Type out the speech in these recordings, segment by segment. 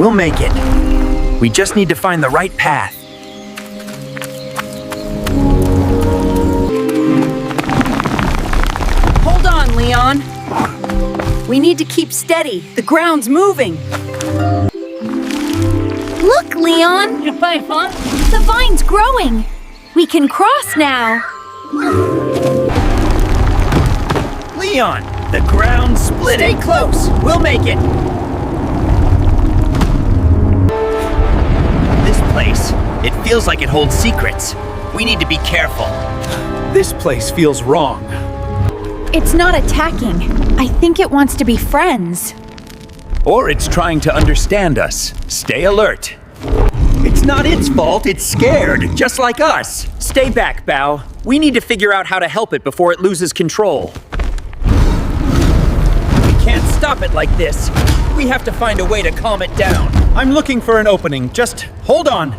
We'll make it. We just need to find the right path. Hold on, Leon. We need to keep steady. The ground's moving. Look, Leon! The vine's growing! We can cross now! Leon, the ground's splitting. Stay close. We'll make it. This place, it feels like it holds secrets. We need to be careful. This place feels wrong. It's not attacking. I think it wants to be friends. Or it's trying to understand us. Stay alert. It's not its fault, it's scared, just like us. Stay back, Bao. We need to figure out how to help it before it loses control. We can't stop it like this. We have to find a way to calm it down. I'm looking for an opening. Just hold on.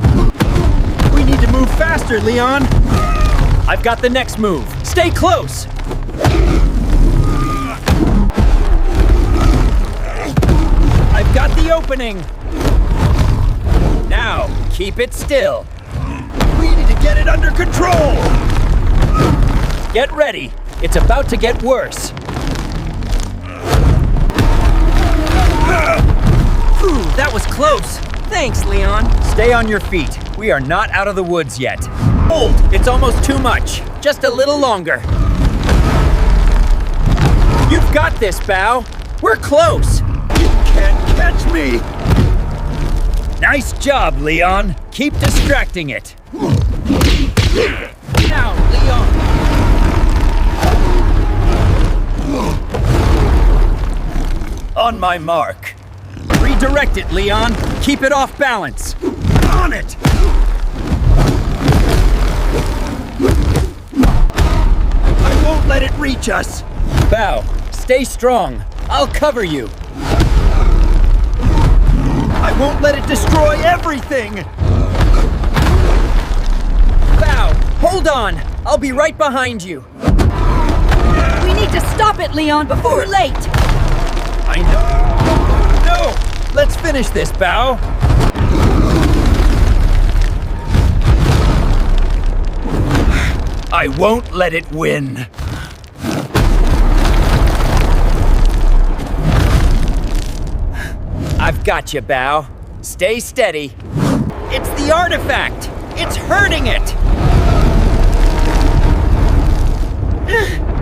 We need to move faster, Leon. I've got the next move. Stay close. I've got the opening. Now, keep it still. We need to get it under control. Get ready. It's about to get worse. Ooh, that was close. Thanks, Leon. Stay on your feet. We are not out of the woods yet. Hold! It's almost too much. Just a little longer. You've got this, Bao. We're close. You can't catch me. Nice job, Leon. Keep distracting it. Now, Leon. On my mark. Redirect it, Leon. Keep it off balance. On it! I won't let it reach us. Bao, stay strong. I'll cover you. I won't let it destroy everything! Bao, hold on! I'll be right behind you. We need to stop it, Leon, before we're late. I know. No! Let's finish this, Bao. I won't let it win. I've got you, Bao. Stay steady. It's the artifact! It's hurting it!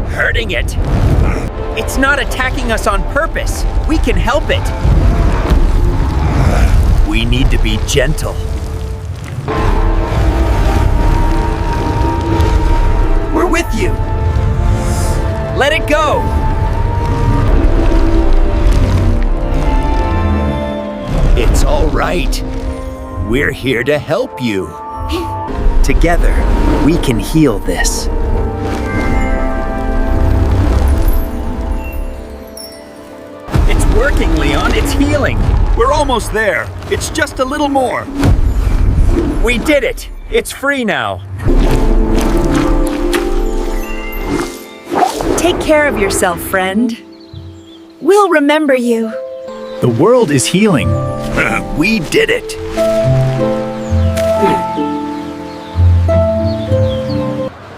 Hurting it. It's not attacking us on purpose. We can help it. We need to be gentle. We're with you. Let it go. It's all right. We're here to help you. Together, we can heal this. It's working, Leon. It's healing. We're almost there. It's just a little more. We did it. It's free now. Take care of yourself, friend. We'll remember you. The world is healing. We did it.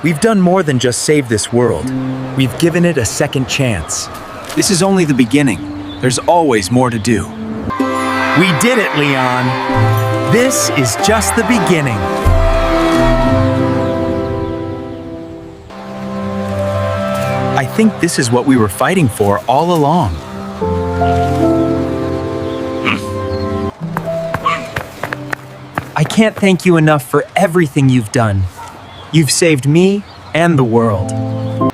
We've done more than just save this world. We've given it a second chance. This is only the beginning. There's always more to do. We did it, Leon. This is just the beginning. I think this is what we were fighting for all along. I can't thank you enough for everything you've done. You've saved me and the world.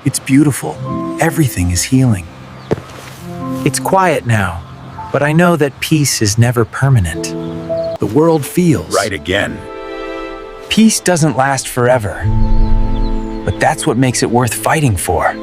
It's beautiful. Everything is healing. It's quiet now, but I know that peace is never permanent. The world feels. Right again. Peace doesn't last forever, but that's what makes it worth fighting for.